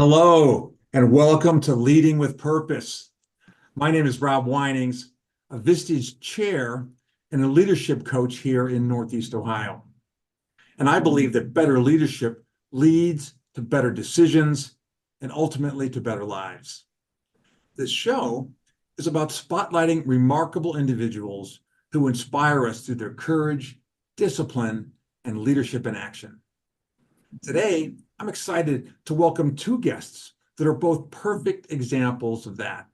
Hello, and welcome to Leading with Purpose. My name is Rob Winings, a Vistage chair and a leadership coach here in Northeast Ohio. And I believe that better leadership leads to better decisions and ultimately to better lives. This show is about spotlighting remarkable individuals who inspire us through their courage, discipline, and leadership in action. Today, I'm excited to welcome two guests that are both perfect examples of that.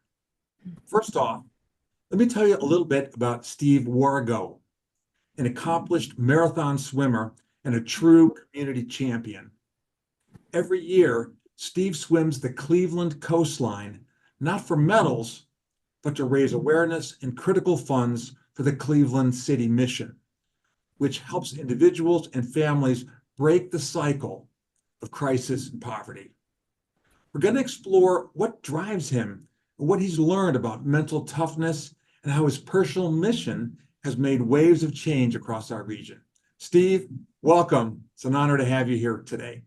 First off, let me tell you a little bit about Steve Wargo, an accomplished marathon swimmer and a true community champion. Every year, Steve swims the Cleveland Coastline, not for medals, but to raise awareness and critical funds for the Cleveland City Mission, which helps individuals and families break the cycle of crisis and poverty. We're going to explore what drives him and what he's learned about mental toughness and how his personal mission has made waves of change across our region. Steve, welcome. It's an honor to have you here today.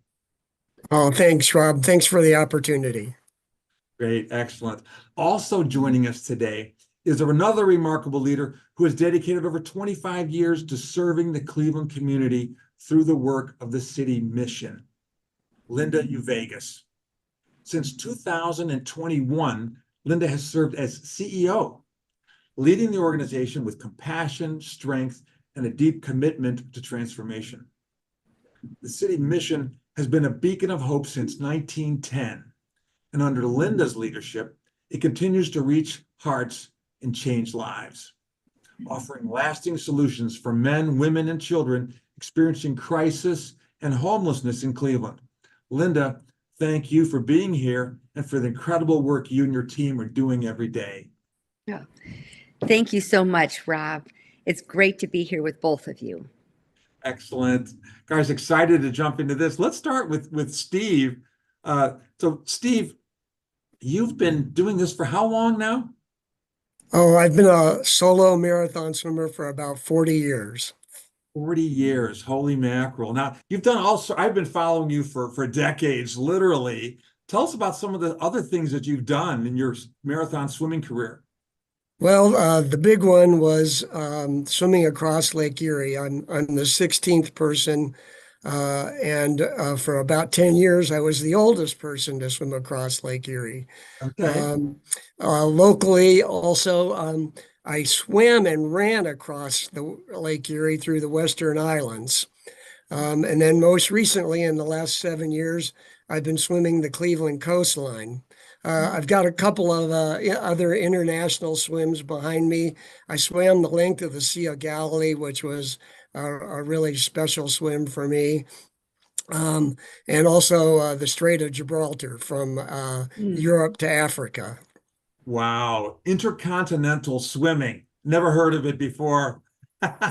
Oh, thanks, Rob. Thanks for the opportunity. Great, excellent. Also joining us today is another remarkable leader who has dedicated over 25 years to serving the Cleveland community through the work of the city mission, Linda Uvegas. Since 2021, Linda has served as CEO, leading the organization with compassion, strength, and a deep commitment to transformation. The city mission has been a beacon of hope since 1910, and under Linda's leadership, it continues to reach hearts and change lives, offering lasting solutions for men, women, and children experiencing crisis and homelessness in Cleveland. Linda, thank you for being here and for the incredible work you and your team are doing every day. Yeah. Thank you so much, Rob. It's great to be here with both of you. Excellent. Guys, excited to jump into this. Let's start with Steve. So Steve, you've been doing this for how long now? Oh, I've been a solo marathon swimmer for about 40 years. 40 years, holy mackerel. Now, you've done also, I've been following you for decades, literally. Tell us about some of the other things that you've done in your marathon swimming career. Well, the big one was swimming across Lake Erie. I'm the 16th person, and for about 10 years, I was the oldest person to swim across Lake Erie. Okay. Locally, also, I swam and ran across the Lake Erie through the Western Islands. And then most recently, in the last 7 years, I've been swimming the Cleveland Coastline. I've got a couple of other international swims behind me. I swam the length of the Sea of Galilee, which was a really special swim for me. And also the Strait of Gibraltar from Europe to Africa. Wow. Intercontinental swimming. Never heard of it before.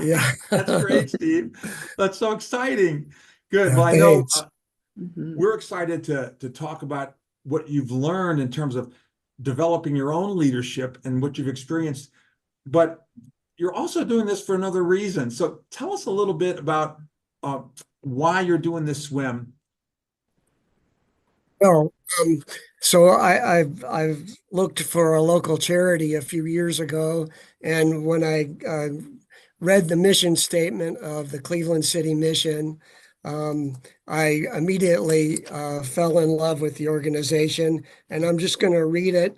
Yeah. That's great, Steve. That's so exciting. Good. Yeah, Well, I know thanks. we're excited to talk about what you've learned in terms of developing your own leadership and what you've experienced, but you're also doing this for another reason. So tell us a little bit about why you're doing this swim. Well, so I've looked for a local charity a few years ago, and when I read the mission statement of the Cleveland City Mission, I immediately fell in love with the organization, and I'm just going to read it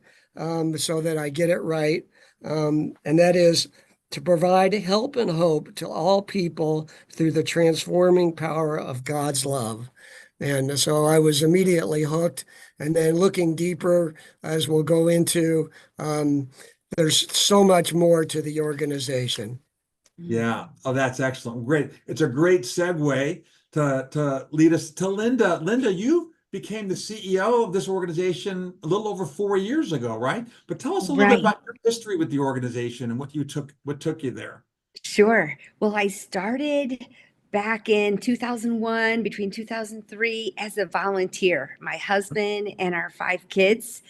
so that I get it right. And that is to provide help and hope to all people through the transforming power of God's love. And so I was immediately hooked. And then looking deeper, as we'll go into, there's so much more to the organization. Yeah. Oh, that's excellent. Great. It's a great segue to lead us to Linda. Linda, you became the CEO of this organization a little over 4 years ago, right? But tell us a little bit about your history with the organization and what took you there. Sure. Well, I started back in 2001, between 2003, as a volunteer. My husband and our 5 kids.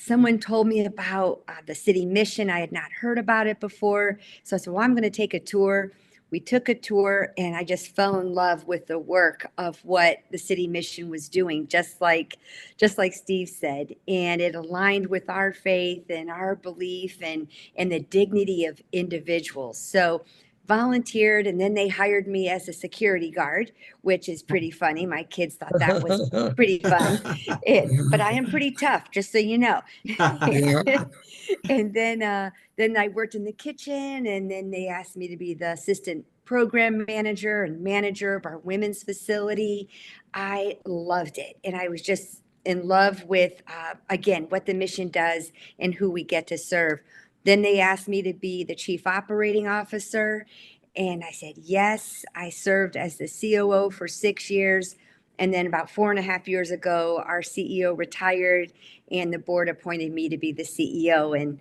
Someone told me about the city mission. I had not heard about it before. So I said, well, I'm going to take a tour. we took a tour, and I just fell in love with the work of what the city mission was doing, just like Steve said. And it aligned with our faith and our belief and the dignity of individuals. So volunteered, and then they hired me as a security guard, which is pretty funny. My kids thought that was pretty fun. But I am pretty tough, just so you know. Yeah. And then I worked in the kitchen, and then they asked me to be the assistant program manager and manager of our women's facility. I loved it, and I was just in love with again what the mission does and who we get to serve. Then they asked me to be the chief operating officer, and I said yes. I served as the COO for 6 years. And then about 4.5 years ago, our CEO retired, and the board appointed me to be the CEO. And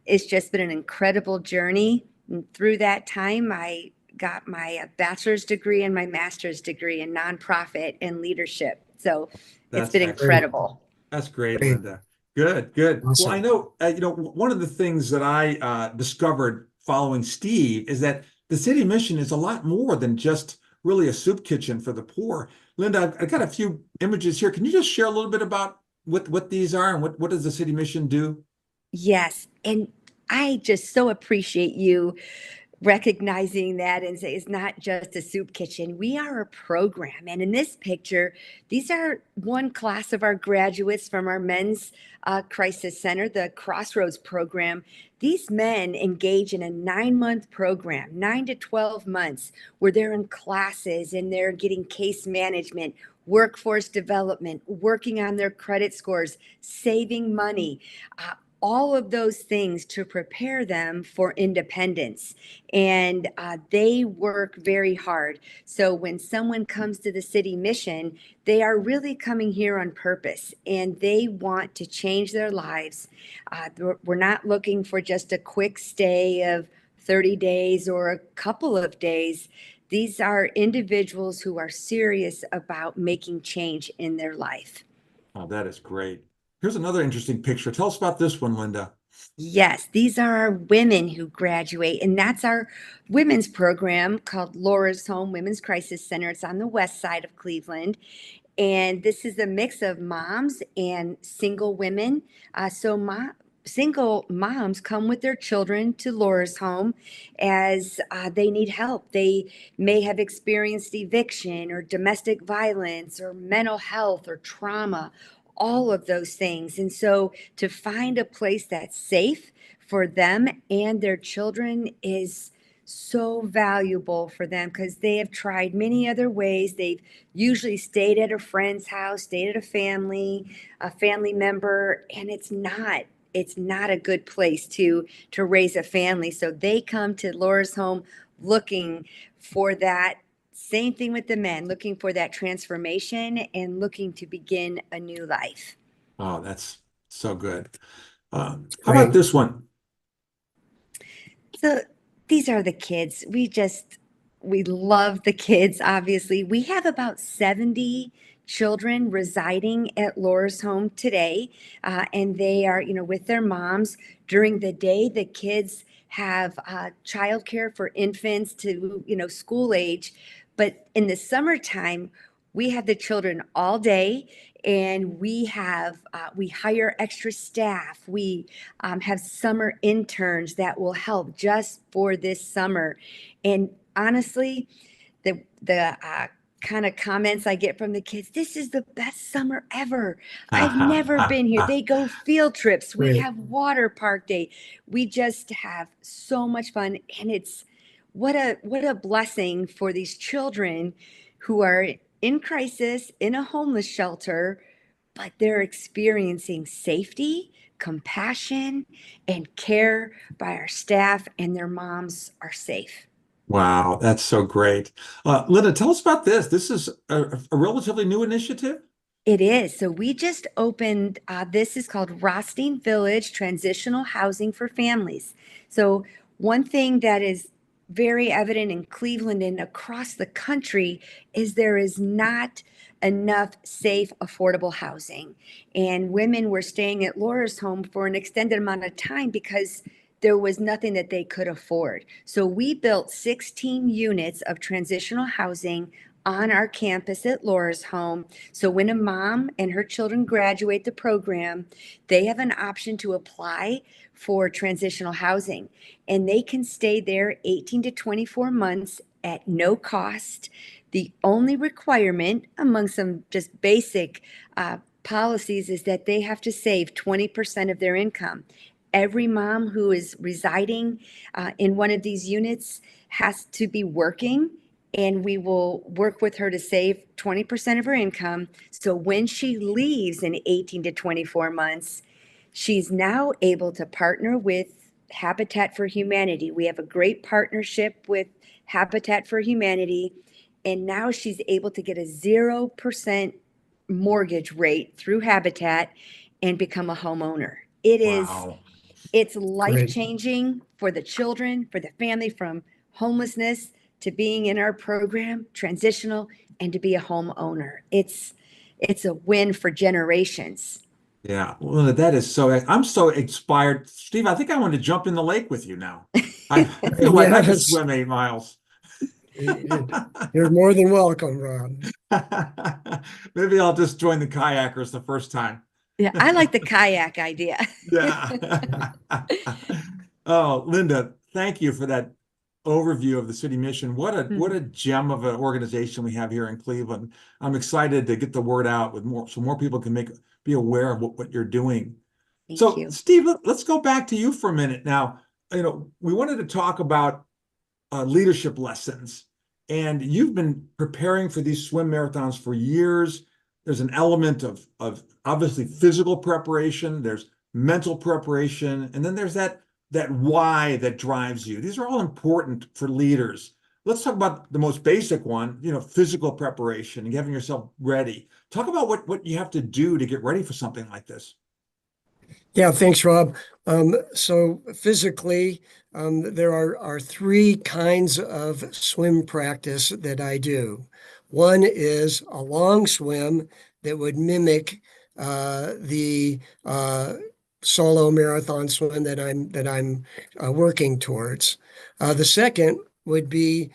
it's just been an incredible journey. And through that time, I got my bachelor's degree and my master's degree in nonprofit and leadership. So it's That's been excellent. incredible. That's great, Great. Linda. Good, good. Well, Awesome. I know, one of the things that I discovered following Steve is that the city mission is a lot more than just really a soup kitchen for the poor. Linda, I've got a few images here. Can you just share a little bit about what these are and what does the city mission do? Yes. And I just so appreciate you recognizing that and say it's not just a soup kitchen. We are a program. And in this picture, these are one class of our graduates from our men's crisis center, the Crossroads program. These men engage in a 9-month program, 9 to 12 months, where they're in classes and they're getting case management, workforce development, working on their credit scores, saving money. All of those things to prepare them for independence. And they work very hard. So when someone comes to the city mission, they are really coming here on purpose, and they want to change their lives. We're not looking for just a quick stay of 30 days or a couple of days. These are individuals who are serious about making change in their life. Oh, that is great. Here's another interesting picture. Tell us about this one, Linda. Yes, these are our women who graduate, and that's our women's program called Laura's Home Women's Crisis Center. It's on the west side of Cleveland, and this is a mix of moms and single women. Single moms come with their children to Laura's Home as they need help. They may have experienced eviction or domestic violence or mental health or trauma, all of those things. And so to find a place that's safe for them and their children is so valuable for them because they have tried many other ways. They've usually stayed at a friend's house, stayed at a family member, and it's not a good place to raise a family. So they come to Laura's Home looking for that. Same thing with the men, looking for that transformation and looking to begin a new life. Oh, that's so good. How Great. about this one? So these are the kids. We love the kids, obviously. We have about 70 children residing at Laura's Home today, and they are, with their moms. During the day, the kids have childcare for infants to, school age. But in the summertime, we have the children all day, and we hire extra staff. We have summer interns that will help just for this summer. And honestly, the kind of comments I get from the kids, this is the best summer ever. I've never been here. They go field trips. We Great. have water park day. We just have so much fun. And it's what a blessing for these children who are in crisis in a homeless shelter, but they're experiencing safety, compassion, and care by our staff, and their moms are safe. Wow, that's so great. Linda, tell us about this. This is a relatively new initiative. It is. So we just opened, this is called Rosting Village Transitional Housing for Families. So one thing that is very evident in Cleveland and across the country is there is not enough safe, affordable housing. And women were staying at Laura's Home for an extended amount of time because there was nothing that they could afford. So we built 16 units of transitional housing on our campus at Laura's home. So when a mom and her children graduate the program, they have an option to apply for transitional housing, and they can stay there 18 to 24 months at no cost. The only requirement among some just basic policies is that they have to save 20% of their income. Every mom who is residing in one of these units has to be working, and we will work with her to save 20% of her income. So when she leaves in 18 to 24 months, she's now able to partner with Habitat for Humanity. We have a great partnership with Habitat for Humanity, and now she's able to get a 0% mortgage rate through Habitat and become a homeowner. Wow. It's Great. life-changing for the children, for the family, from homelessness to being in our program, transitional, and to be a homeowner. It's a win for generations. Yeah, well, that is so. I'm so inspired, Steve. I think I want to jump in the lake with you now. I feel like I could Yes. swim 8 miles. You're more than welcome, Rob. Maybe I'll just join the kayakers the first time. Yeah, I like the kayak idea. Yeah. Oh, Linda, thank you for that overview of the city mission. What a gem of an organization we have here in Cleveland. I'm excited to get the word out with more, so more people can be aware of what you're doing. Thank So, you. Steve, let's go back to you for a minute now. We wanted to talk about leadership lessons, and you've been preparing for these swim marathons for years. There's an element of obviously physical preparation, there's mental preparation, and then there's that why that drives you. These are all important for leaders. Let's talk about the most basic one, physical preparation and getting yourself ready. Talk about what you have to do to get ready for something like this. Yeah, thanks, Rob. So physically, there are three kinds of swim practice that I do. One is a long swim that would mimic the solo marathon swim that I'm working towards. The second would be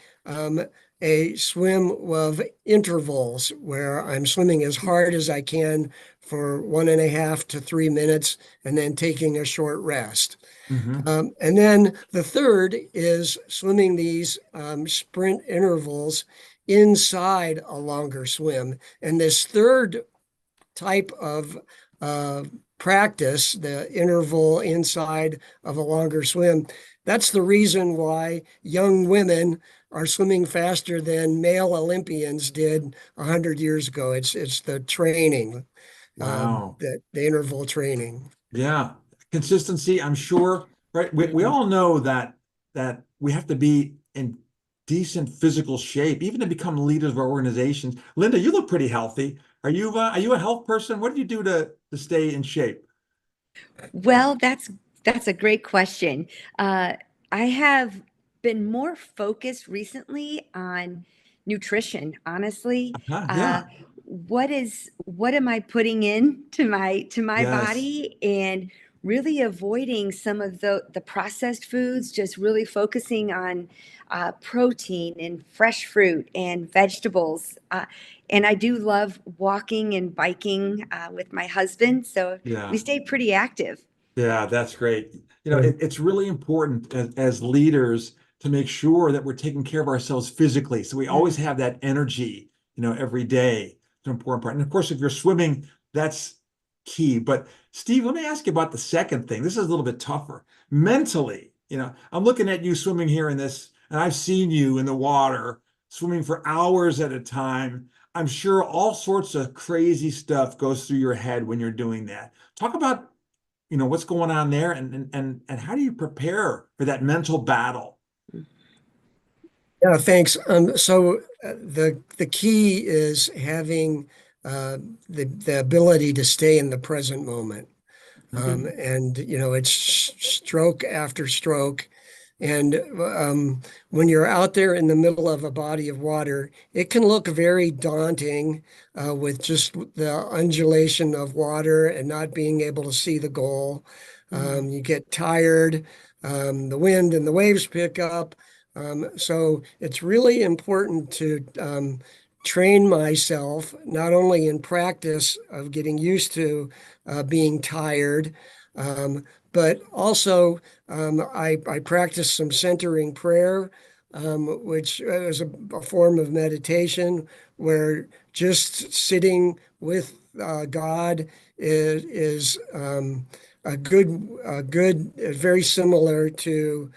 a swim of intervals where I'm swimming as hard as I can for 1.5 to 3 minutes and then taking a short rest. Mm-hmm. And then the third is swimming these sprint intervals inside a longer swim. And this third type of practice, the interval inside of a longer swim, that's the reason why young women are swimming faster than male Olympians did 100 years ago. It's the training, Wow. the interval training. Yeah. Consistency, I'm sure, right? We all know that we have to be in decent physical shape, even to become leaders of our organizations. Linda, you look pretty healthy. Are you a health person? What do you do to stay in shape? Well, that's a great question. I have been more focused recently on nutrition, honestly. Yeah. What am I putting in to my Yes. body, and really avoiding some of the processed foods, just really focusing on protein and fresh fruit and vegetables. And I do love walking and biking with my husband, so we Yeah. stay pretty active. Yeah, that's great. Right. It's really important as leaders to make sure that we're taking care of ourselves physically. So we always have that energy, every day. It's an important part. And of course, if you're swimming, that's key. But Steve, let me ask you about the second thing. This is a little bit tougher. Mentally, I'm looking at you swimming here in this, and I've seen you in the water swimming for hours at a time. I'm sure all sorts of crazy stuff goes through your head when you're doing that. Talk about what's going on there, and how do you prepare for that mental battle? Yeah, thanks. So the key is having the ability to stay in the present moment. And it's stroke after stroke. And when you're out there in the middle of a body of water, it can look very daunting with just the undulation of water and not being able to see the goal. You get tired. the wind and the waves pick up. So it's really important to train myself, not only in practice of getting used to being tired, but also I practice some centering prayer, which is a form of meditation where just sitting with God is very similar to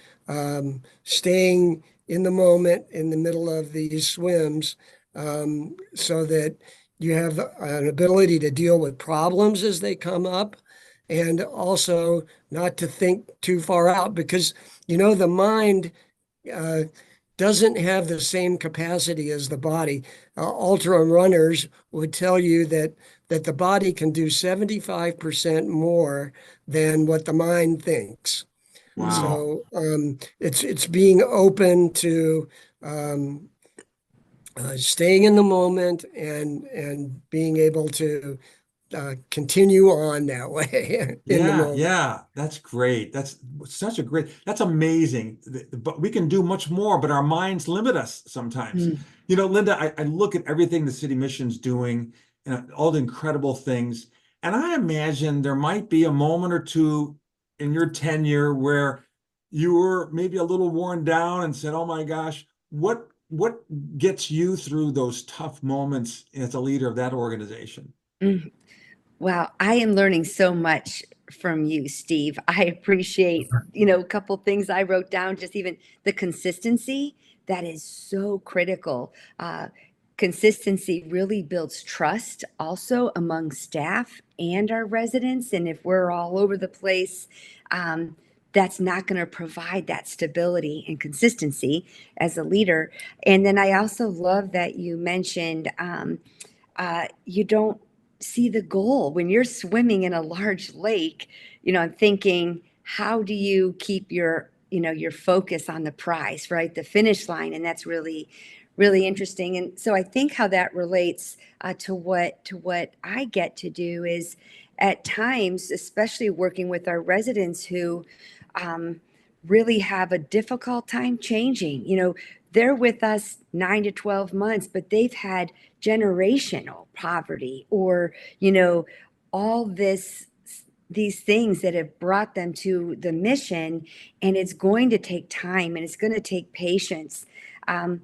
staying in the moment in the middle of these swims, so that you have an ability to deal with problems as they come up, and also not to think too far out, because the mind uh, doesn't have the same capacity as the body. Ultra runners would tell you that the body can do 75% more than what the mind thinks. Wow. So it's being open to staying in the moment and being able to continue on that way in the Yeah, moment. yeah, that's great. That's amazing. But we can do much more, but our minds limit us sometimes. Mm. Linda, I look at everything the city mission's doing and all the incredible things, and I imagine there might be a moment or two in your tenure where you were maybe a little worn down and said, "Oh my gosh, what gets you through those tough moments as a leader of that organization?" Mm. Wow, I am learning so much from you, Steve. I appreciate, a couple things I wrote down, just even the consistency that is so critical. Consistency really builds trust also among staff and our residents. And if we're all over the place, that's not going to provide that stability and consistency as a leader. And then I also love that you mentioned you don't see the goal when you're swimming in a large lake. I'm thinking, how do you keep your focus on the prize, right? The finish line. And that's really, really interesting. And so I think how that relates to what I get to do is at times, especially working with our residents who um, really have a difficult time changing. They're with us 9 to 12 months, but they've had generational poverty or all these things that have brought them to the mission, and it's going to take time and it's going to take patience. Um,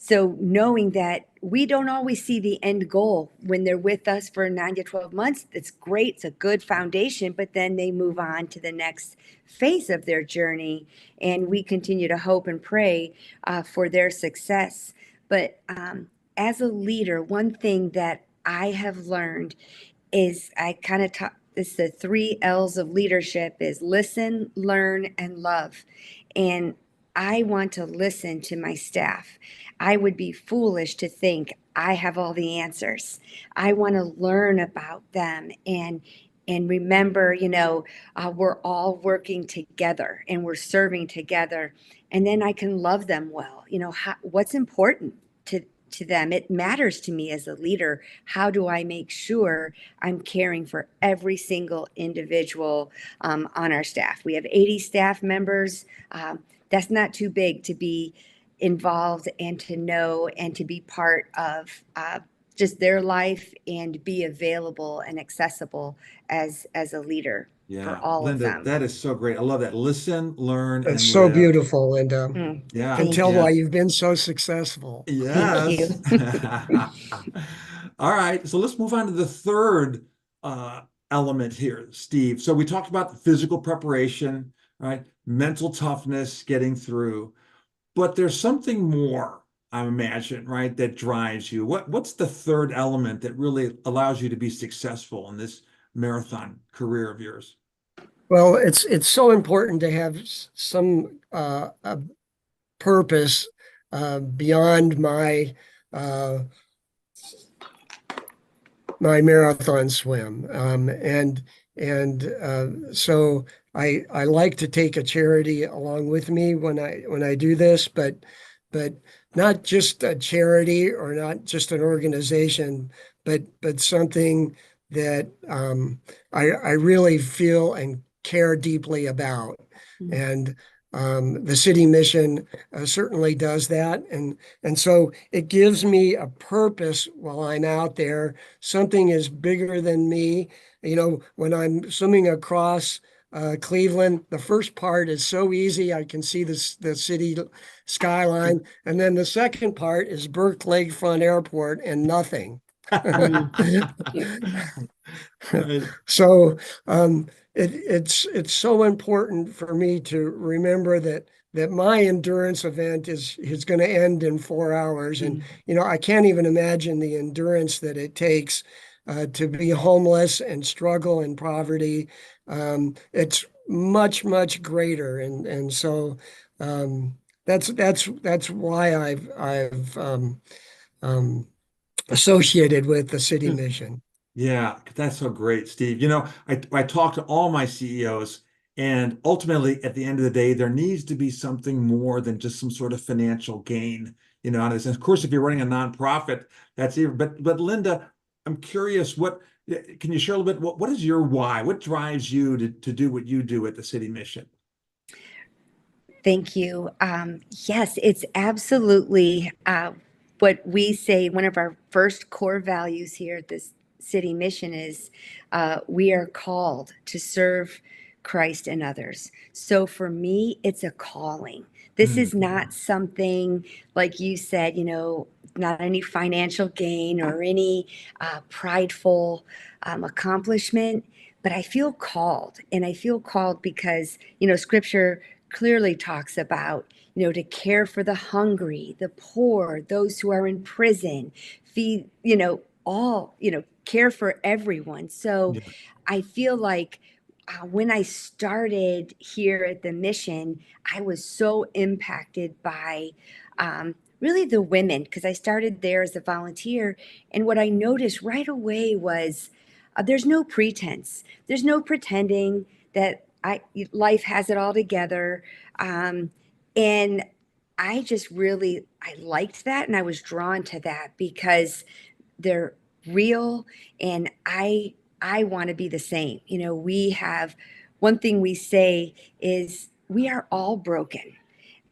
so knowing that we don't always see the end goal when they're with us for 9 to 12 months, it's great, it's a good foundation, but then they move on to the next phase of their journey, and we continue to hope and pray for their success. But as a leader, one thing that I have learned is I kind of talk, it's the 3 L's of leadership is listen, learn, and love. And I want to listen to my staff. I would be foolish to think I have all the answers. I want to learn about them and remember, we're all working together and we're serving together, and then I can love them well. What's important to them. It matters to me as a leader. How do I make sure I'm caring for every single individual on our staff? We have 80 staff members. That's not too big to be involved and to know and to be part of just their life and be available and accessible as a leader for Yeah, all of Linda, them. that is so great. I love that. Listen, learn, It's and so live. beautiful, and Mm, Yeah, can thank tell why you. yeah. you've been so successful. Thank Yes. you. All right, so let's move on to the third uh, element here, Steve. So we talked about the physical preparation, right? Mental toughness, getting through, but there's something more, I imagine, right, that drives you. What's the third element that really allows you to be successful in this marathon career of yours? Well, it's so important to have some purpose beyond uh, my marathon swim, and so I like to take a charity along with me when I do this, but not just a charity or not just an organization, but something that I really feel and care deeply about. Mhm. And the city mission certainly does that. And so it gives me a purpose while I'm out there. Something is bigger than me. You know, when I'm swimming across Cleveland, the first part is so easy. I can see the city skyline. And then the second part is Burke Lakefront Airport and nothing. Right. So it's so important for me to remember that my endurance event is going to end in 4 hours, and you know I can't even imagine the endurance that it takes to be homeless and struggle in poverty. It's much greater, and so that's why I've associated with the city mission. Yeah, that's so great, Steve. You know, I talk to all my CEOs, and ultimately, at the end of the day, there needs to be something more than just some sort of financial gain, you know, out of this. And of course, if you're running a nonprofit, that's even, but Linda, I'm curious, can you share a little bit, what is your why? What drives you to do what you do at the city mission? Thank you. Yes, it's absolutely what we say. One of our first core values here at this city mission is we are called to serve Christ and others. So for me, it's a calling. This Mm, is not something like you said, you know, not any financial gain or any prideful accomplishment, but I feel called. And I feel called because, you know, scripture clearly talks about, you know, to care for the hungry, the poor, those who are in prison, feed, you know, all, you know, care for everyone. So yeah. I feel like when I started here at the mission, I was so impacted by really the women because I started there as a volunteer. And what I noticed right away was there's no pretense, there's no pretending that life has it all together. Um, and I just really I liked that and I was drawn to that because they're real and I want to be the same. You know, we have one thing we say is we are all broken.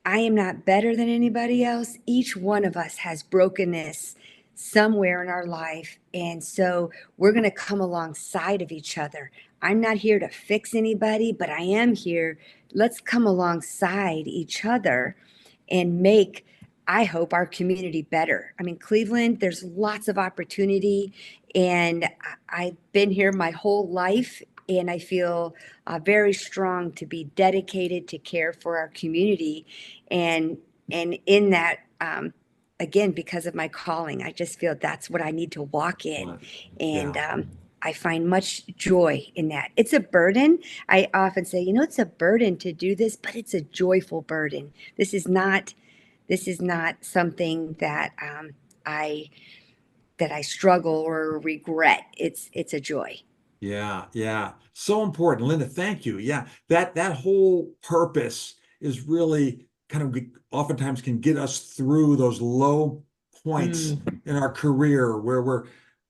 I am not better than anybody else. Each one of us has brokenness somewhere in our life. And so we're going to come alongside of each other. I'm not here to fix anybody, but I am here. Let's come alongside each other and make, I hope, our community better. I mean, Cleveland, there's lots of opportunity, and I've been here my whole life, and I feel very strong to be dedicated to care for our community, and in that. Again, because of my calling, I just feel that's what I need to walk in, and Yeah. I find much joy in that. It's a burden. I often say, you know, it's a burden to do this, but it's a joyful burden. This is not something that I struggle or regret. It's a joy. Yeah, yeah. So important. Linda, thank you. Yeah, that whole purpose is really kind of oftentimes can get us through those low points Mm, in our career where we're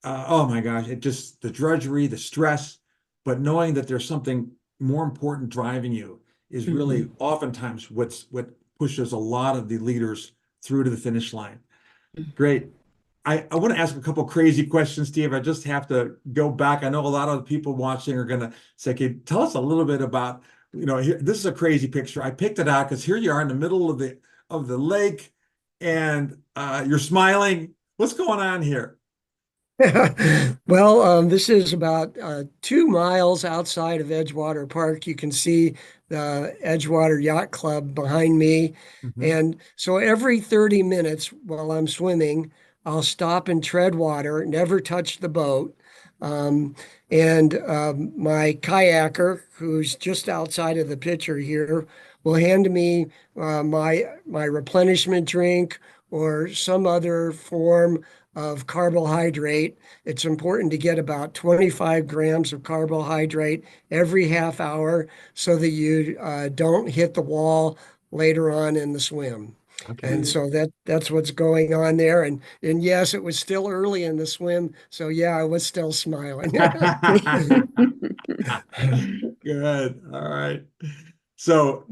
oh my gosh, it just the drudgery, the stress, but knowing that there's something more important driving you is really mhm. oftentimes what pushes a lot of the leaders through to the finish line. Great. I want to ask a couple crazy questions, Steve. I just have to go back. I know a lot of the people watching are going to say, okay, tell us a little bit about, you know, here, this is a crazy picture. I picked it out because here you are in the middle of the lake and you're smiling. What's going on here? Well, this is about 2 miles outside of Edgewater Park. You can see the Edgewater Yacht Club behind me. Mhm. And so every 30 minutes while I'm swimming, I'll stop and tread water, never touch the boat. Um, and my kayaker, who's just outside of the picture here, will hand me my replenishment drink or some other form of carbohydrate. It's important to get about 25 grams of carbohydrate every half hour so that you don't hit the wall later on in the swim. Okay. And so that's what's going on there. And yes, it was still early in the swim. So yeah, I was still smiling. Good. All right. So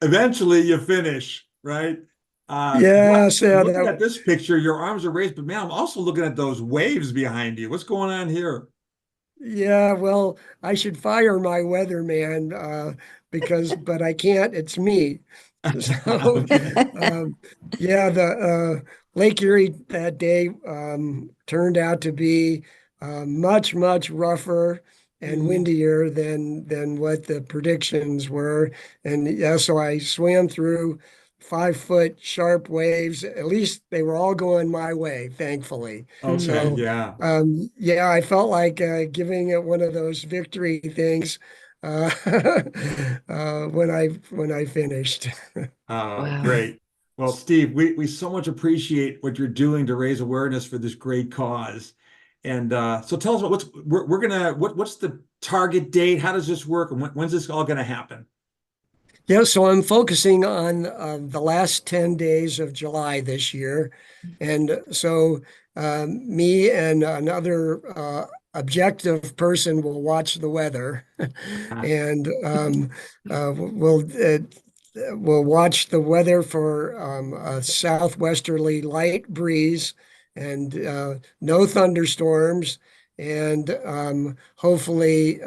eventually you finish, right? Yeah, so Looking at this picture, your arms are raised, but man, I'm also looking at those waves behind you. What's going on here? yeah, well, I should fire my weatherman but I can't, it's me. So Okay. yeah, the Lake Erie that day turned out to be much, much rougher and Mhm. windier than what the predictions were. And yeah, so I swam through 5 foot sharp waves. At least they were all going my way, thankfully. Okay, So yeah. yeah, I felt like giving it one of those victory things uh, when I finished. Wow. Great. Well, Steve, we so much appreciate what you're doing to raise awareness for this great cause. And so tell us about we're gonna what's the target date? How does this work? And when's this all gonna happen? Yeah, so I'm focusing on the last 10 days of July this year. And so me and another objective person will watch the weather Ah, and we'll watch the weather for a southwesterly light breeze and no thunderstorms and hopefully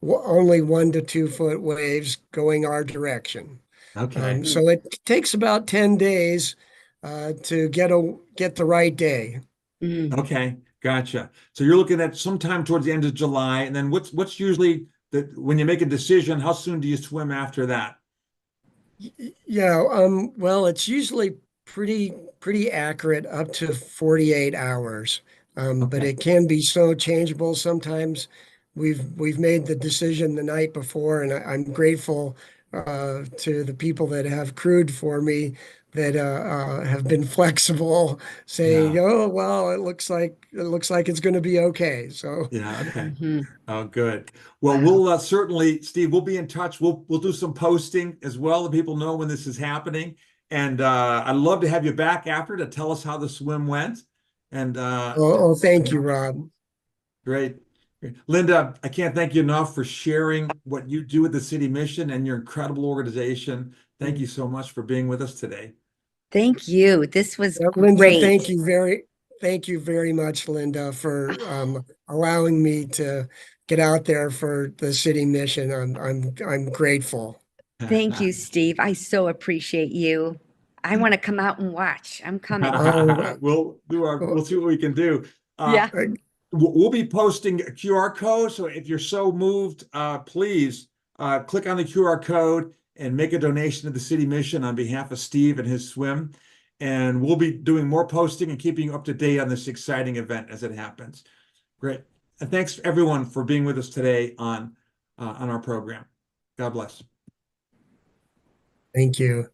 only 1 to 2 foot waves going our direction. okay. So it takes about 10 days to get the right day. Mm. Okay. Gotcha. So you're looking at sometime towards the end of July, and then what's usually when you make a decision, how soon do you swim after that? Yeah, well, it's usually pretty accurate up to 48 hours. But Okay. it can be so changeable. Sometimes we've made the decision the night before, and I'm grateful to the people that have crewed for me that have been flexible, saying, Yeah. "Oh, well, it looks like it's going to be okay." So, Yeah. Okay. Mhm. Oh, good. Well, Wow. we'll certainly, Steve, we'll be in touch. We'll do some posting as well, so people know when this is happening. And I'd love to have you back after to tell us how the swim went. And thank you you, know, Rob. great. Linda, I can't thank you enough for sharing what you do with the City Mission and your incredible organization. Thank you so much for being with us today. Thank you. This was Linda, great. thank you very much, Linda, for allowing me to get out there for the city mission. I'm grateful. Thank you, Steve. I so appreciate you. I want to come out and watch. I'm coming. Oh, We'll see what we can do. Uh, Yeah. uh, we'll be posting a QR code. So if you're so moved, please click on the QR code and make a donation to the City Mission on behalf of Steve and his swim. And we'll be doing more posting and keeping you up to date on this exciting event as it happens. Great. And thanks everyone for being with us today on our program. God bless. thank you.